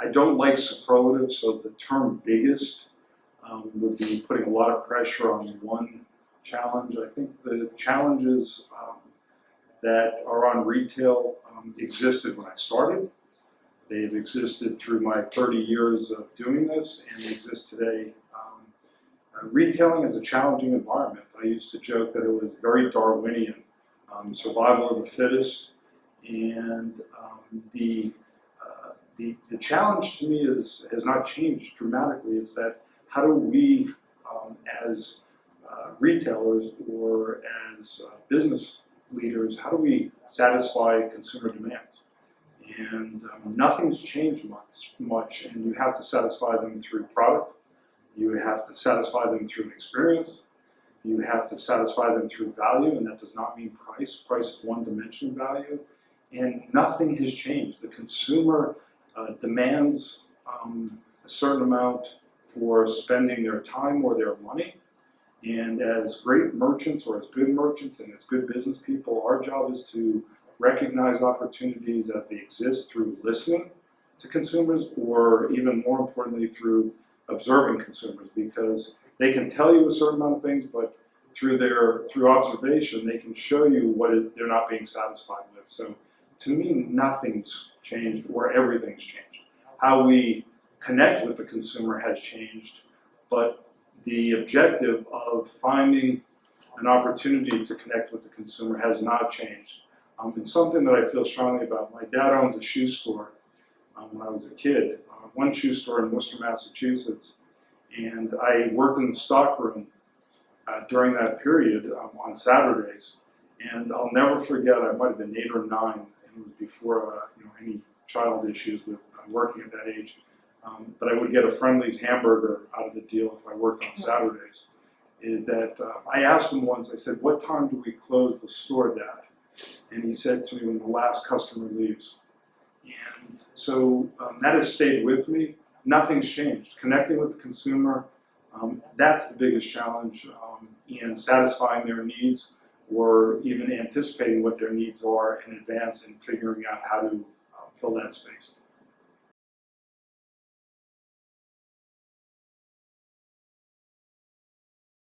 I don't like superlatives, so the term biggest would be putting a lot of pressure on one challenge. I think the challenges that are on retail existed when I started. They've existed through my 30 years of doing this, and they exist today. Retailing is a challenging environment. I used to joke that it was very Darwinian, survival of the fittest, and the challenge to me has not changed dramatically. It's that how do we, as retailers or as business leaders, how do we satisfy consumer demands? And nothing's changed much, and you have to satisfy them through product. You have to satisfy them through an experience. You have to satisfy them through value, and that does not mean price. Price is one dimension of value, and nothing has changed. The consumer demands a certain amount for spending their time or their money, and as great merchants or as good merchants and as good business people, our job is to recognize opportunities as they exist through listening to consumers, or even more importantly through observing consumers, because they can tell you a certain amount of things, but through observation they can show you what they're not being satisfied with. So to me, nothing's changed or everything's changed. How we connect with the consumer has changed, but the objective of finding an opportunity to connect with the consumer has not changed. It's something that I feel strongly about. My dad owned a shoe store when I was a kid, one shoe store in Worcester, Massachusetts, and I worked in the stockroom during that period on Saturdays. And I'll never forget, I might have been 8 or 9, and it was before any child issues with working at that age. But I would get a Friendly's hamburger out of the deal if I worked on Saturdays. Is that I asked him once, I said, "What time do we close the store, Dad?" And he said to me, "When the last customer leaves." And so that has stayed with me. Nothing's changed. Connecting with the consumer, that's the biggest challenge in satisfying their needs, or even anticipating what their needs are in advance and figuring out how to fill that space.